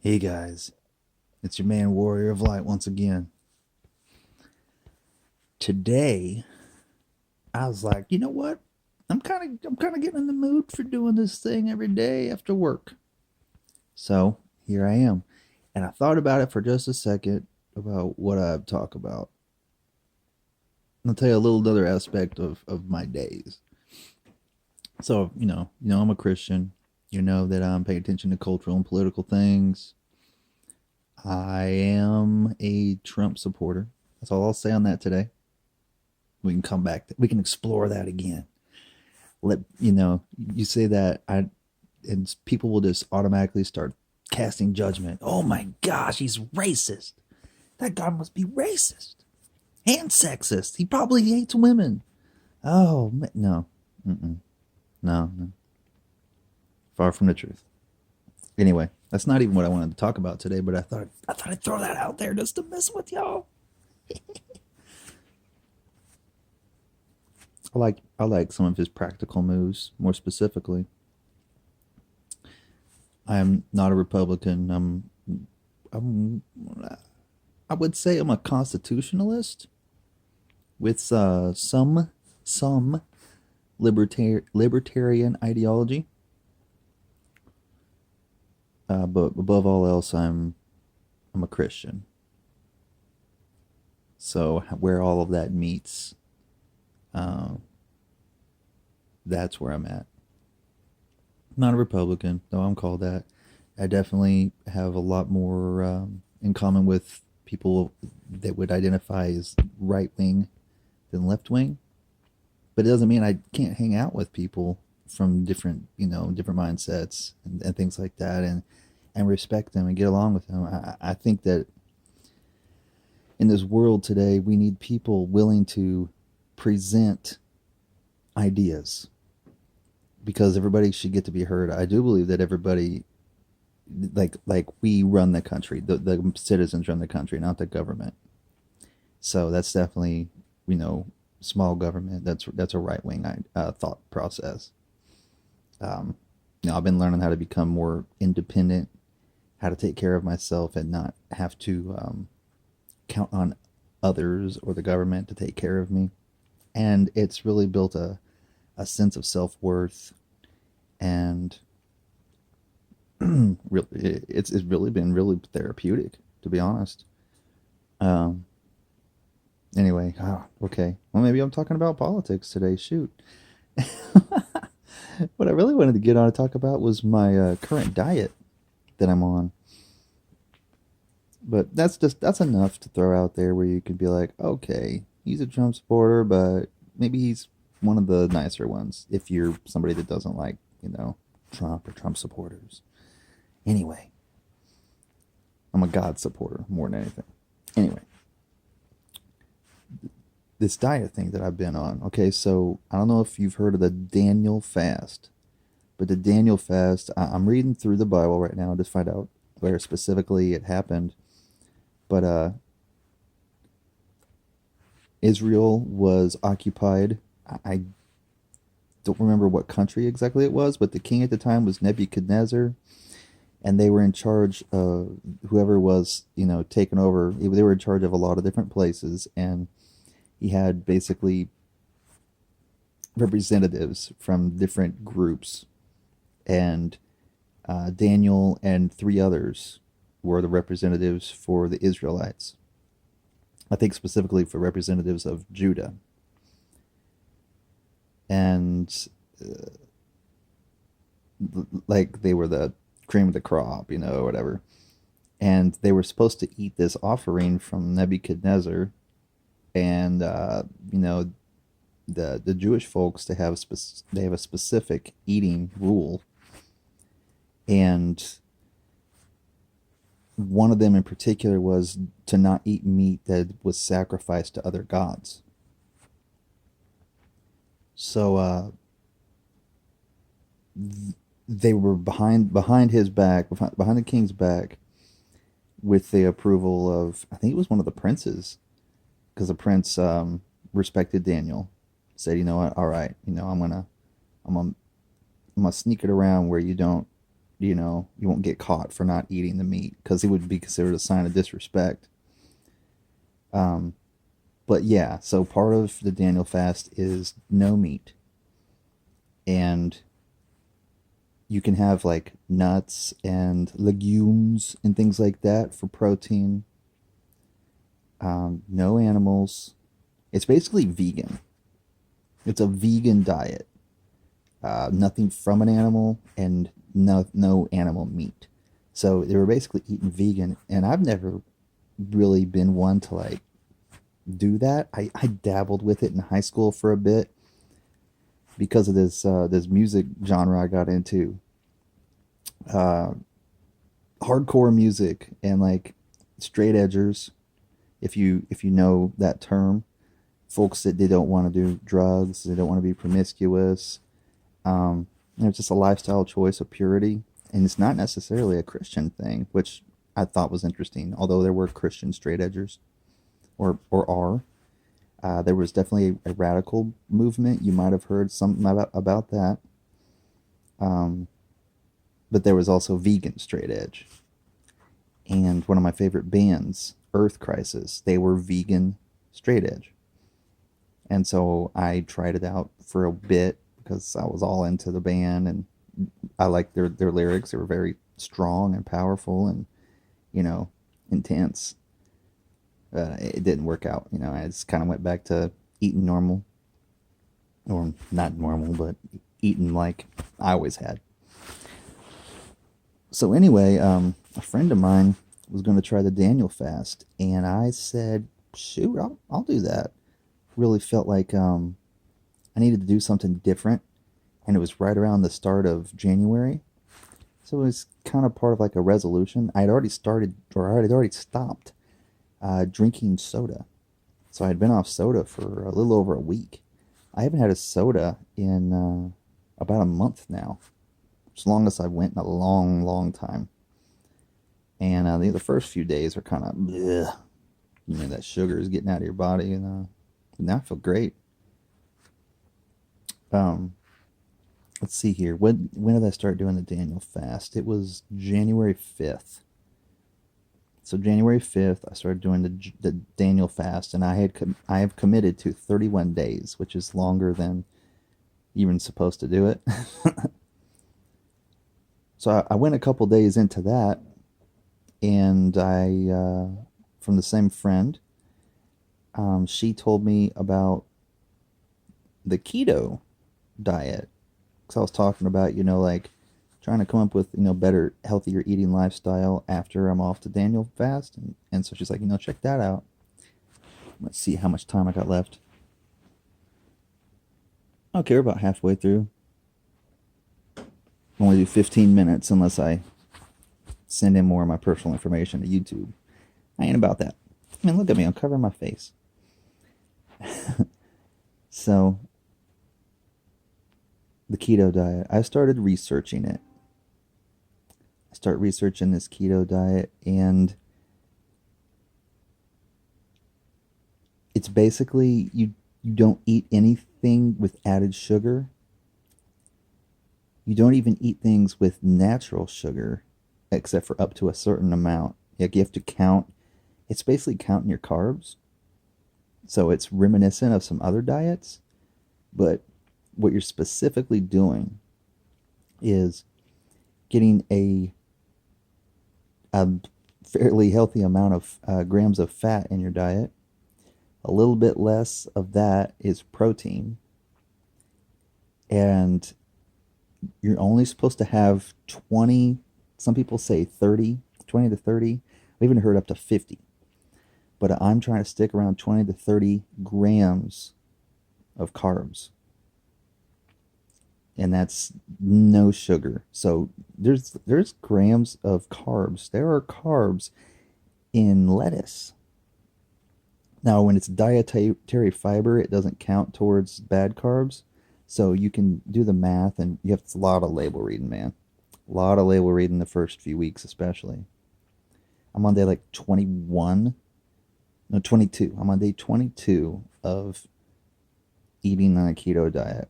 Hey guys, it's your man Warrior of Light once again. Today, I was like, you know what? I'm kind of getting in the mood for doing this thing every day after work. So, here I am. And I thought about it for just a second about what I'd talk about. I'll tell you a little other aspect of my days. So, I'm a Christian. You know that I'm paying attention to cultural and political things. I am a Trump supporter. That's all I'll say on that today. We can come back. We can explore that again. You say that and people will just automatically start casting judgment. Oh my gosh, he's racist. That guy must be racist and sexist. He probably hates women. Oh no, mm-mm. No, far from the truth. Anyway, that's not even what I wanted to talk about today. But I thought I'd throw that out there just to mess with y'all. I like some of his practical moves. More specifically, I'm not a Republican. I'm I would say I'm a constitutionalist with some libertarian ideology. But above all else, I'm a Christian. So where all of that meets, uh, that's where I'm at. Not a Republican, though I'm called that. I definitely have a lot more in common with people that would identify as right wing than left wing. But it doesn't mean I can't hang out with people from different mindsets and things like that, and respect them and get along with them. I think that in this world today, we need people willing to present ideas because everybody should get to be heard. I do believe that everybody, like we run the country, the citizens run the country, not the government. So that's definitely, you know small government. That's a right wing thought process. Um, I've been learning how to become more independent, how to take care of myself, and not have to count on others or the government to take care of me. And it's really built a sense of self worth, and really, it's really been really therapeutic, to be honest. Um, anyway, okay. Well, maybe I'm talking about politics today. Shoot. What I really wanted to get on to talk about was my current diet that I'm on. But that's enough to throw out there where you could be like, okay, he's a Trump supporter, but maybe he's one of the nicer ones if you're somebody that doesn't like, Trump or Trump supporters. Anyway, I'm a God supporter more than anything. Anyway, this diet thing that I've been on. Okay, so I don't know if you've heard of the Daniel fast, but the Daniel fast, I'm reading through the Bible right now to find out where specifically it happened. But Israel was occupied. I don't remember what country exactly it was, but the king at the time was Nebuchadnezzar, and they were in charge of whoever was, taken over. They were in charge of a lot of different places, and he had basically representatives from different groups, and Daniel and three others were the representatives for the Israelites. I think specifically for representatives of Judah, and like they were the cream of the crop, or whatever. And they were supposed to eat this offering from Nebuchadnezzar, and the Jewish folks, they have a specific eating rule, and one of them in particular was to not eat meat that was sacrificed to other gods. So they were behind his back, behind the king's back, with the approval of, I think it was one of the princes, because the prince respected Daniel, said, you know what, all right, I'm gonna sneak it around where you don't you won't get caught for not eating the meat because it would be considered a sign of disrespect. Um, but yeah, so part of the Daniel fast is no meat, and you can have like nuts and legumes and things like that for protein. No animals. It's basically vegan. It's a vegan diet. Nothing from an animal and no animal meat. So they were basically eating vegan, and I've never really been one to like do that. I dabbled with it in high school for a bit because of this music genre I got into, uh, hardcore music and like straight edgers. If you know that term, folks that they don't want to do drugs, they don't want to be promiscuous. It's just a lifestyle choice of purity, and it's not necessarily a Christian thing, which I thought was interesting. Although there were Christian straight edgers, or are. There was definitely a radical movement. You might have heard something about that. Um, but there was also vegan straight edge. And one of my favorite bands, Earth Crisis, they were vegan straight edge. And so I tried it out for a bit because I was all into the band and I liked their lyrics. They were very strong and powerful and, you know, intense. It didn't work out. I just kind of went back to eating normal, or not normal, but eating like I always had. So anyway, a friend of mine was going to try the Daniel fast, and I said, "Shoot, I'll do that." Really felt like I needed to do something different, and it was right around the start of January, so it was kind of part of like a resolution. I had already started, or I had already stopped drinking soda. So I had been off soda for a little over a week. I haven't had a soda in about a month now. It's the longest I've went in a long, long time. And the first few days are kind of, that sugar is getting out of your body, and now I feel great. Um, let's see here. When did I start doing the Daniel fast? It was January 5th. So January 5th, I started doing the Daniel fast, and I have committed to 31 days, which is longer than even supposed to do it. So I went a couple days into that, and from the same friend, she told me about the keto diet, because I was talking about, like trying to come up with, better, healthier eating lifestyle after I'm off the Daniel fast. And so she's like, check that out. Let's see how much time I got left. Okay, we're about halfway through. I only do 15 minutes unless I send in more of my personal information to YouTube. I ain't about that. I mean, look at me, I'm covering my face. So, the keto diet, I started researching it. I start researching this keto diet, and it's basically you don't eat anything with added sugar. You don't even eat things with natural sugar, except for up to a certain amount. Like you have to count. It's basically counting your carbs. So it's reminiscent of some other diets, but what you're specifically doing is getting a fairly healthy amount of grams of fat in your diet. A little bit less of that is protein, and you're only supposed to have 20, some people say 30, 20 to 30. I've even heard up to 50. But I'm trying to stick around 20 to 30 grams of carbs. And that's no sugar. So there's grams of carbs. There are carbs in lettuce. Now, when it's dietary fiber, it doesn't count towards bad carbs. So you can do the math, and you have a lot of label reading, man. A lot of label reading the first few weeks, especially. I'm on day like 21. No, 22. I'm on day 22 of eating on a keto diet.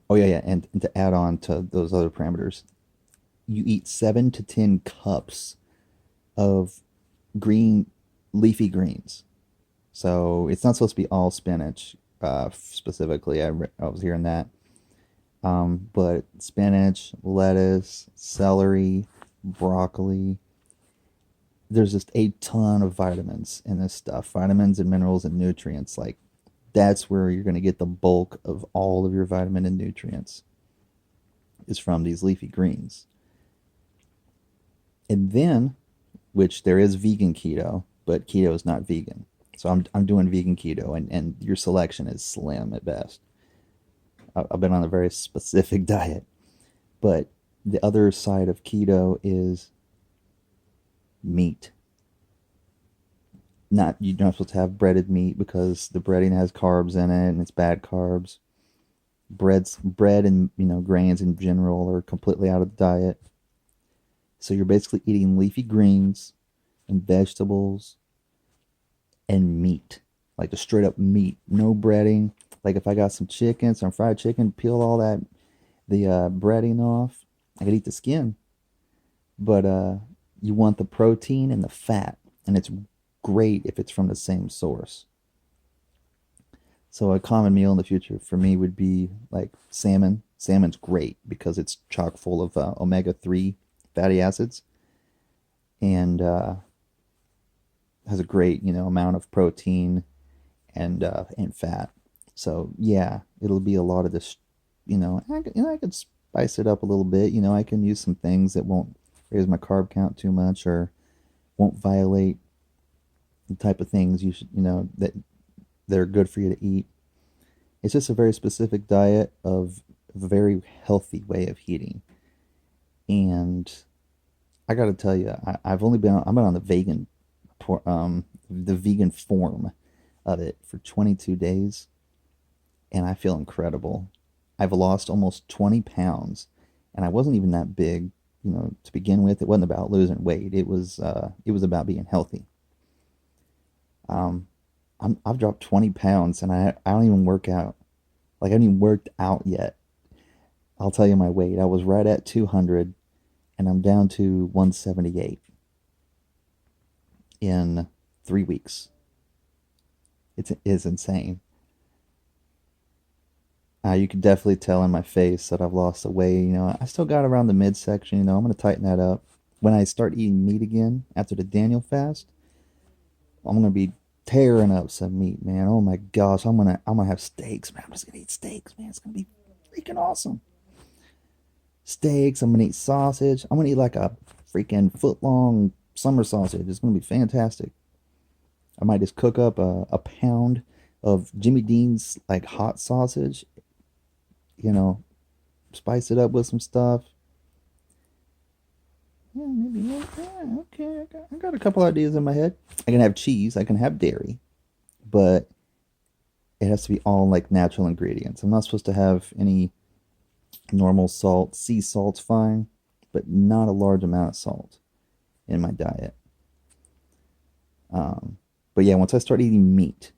Oh yeah, yeah, and to add on to those other parameters, you eat 7 to 10 cups of green leafy greens. So it's not supposed to be all spinach, specifically. I was hearing that. But spinach, lettuce, celery, broccoli. There's just a ton of vitamins in this stuff. Vitamins and minerals and nutrients. Like that's where you're going to get the bulk of all of your vitamin and nutrients is from these leafy greens. And then, which there is vegan keto, but keto is not vegan. So I'm doing vegan keto, and your selection is slim at best. I've been on a very specific diet, but the other side of keto is meat. Not you're not supposed to have breaded meat because the breading has carbs in it and it's bad carbs. Bread and grains in general are completely out of the diet. So you're basically eating leafy greens and vegetables and meat, like the straight up meat, no breading. Like if I got some chicken, some fried chicken, peel all that the breading off. I could eat the skin, but you want the protein and the fat, and it's great if it's from the same source. So a common meal in the future for me would be like salmon. Salmon's great because it's chock full of omega 3 fatty acids and has a great amount of protein and fat. So yeah, it'll be a lot of this. I could spice it up a little bit. I can use some things that won't raise my carb count too much or won't violate the type of things you should that are good for you to eat. It's just a very specific diet of a very healthy way of eating. And I got to tell you, I've been on the vegan form of it for 22 days, and I feel incredible. I've lost almost 20 pounds, and I wasn't even that big, to begin with. It wasn't about losing weight. It was about being healthy. Um, I've dropped 20 pounds, and I don't even work out. Like I haven't even worked out yet. I'll tell you my weight. I was right at 200, and I'm down to 178 in 3 weeks. It's insane. You can definitely tell in my face that I've lost the weight. I still got around the midsection. I'm going to tighten that up. When I start eating meat again after the Daniel fast, I'm going to be tearing up some meat, man. Oh my gosh, I'm gonna have steaks, man. I'm just gonna eat steaks, man. It's gonna be freaking awesome. Steaks. I'm gonna eat sausage. I'm gonna eat like a freaking foot long summer sausage. It's gonna be fantastic. I might just cook up a pound of Jimmy Dean's like hot sausage, you know, spice it up with some stuff. Yeah, maybe. Yeah, okay. I got a couple ideas in my head. I can have cheese. I can have dairy, but it has to be all like natural ingredients. I'm not supposed to have any normal salt. Sea salt's fine, but not a large amount of salt in my diet. Um, but yeah, once I start eating meat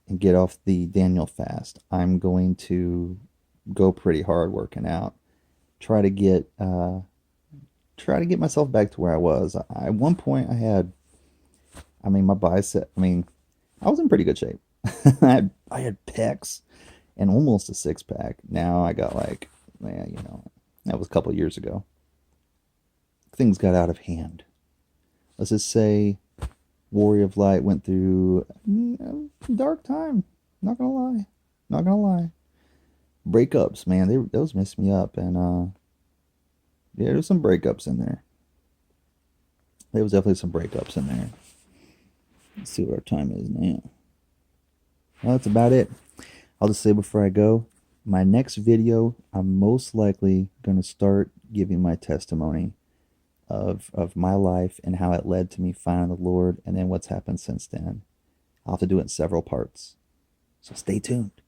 and get off the Daniel fast, I'm going to go pretty hard working out. Try to get try to get myself back to where I was. At one point, my bicep. I was in pretty good shape. I had pecs and almost a six pack. Now I got like, yeah, that was a couple of years ago. Things got out of hand. Let's just say Warrior of Light went through a dark time. Not gonna lie. Not gonna lie. Breakups, man, those messed me up, and yeah, there's some breakups in there. There was definitely some breakups in there. Let's see what our time is now. Well, that's about it. I'll just say before I go, my next video, I'm most likely gonna start giving my testimony of my life and how it led to me finding the Lord, and then what's happened since then. I'll have to do it in several parts. So stay tuned.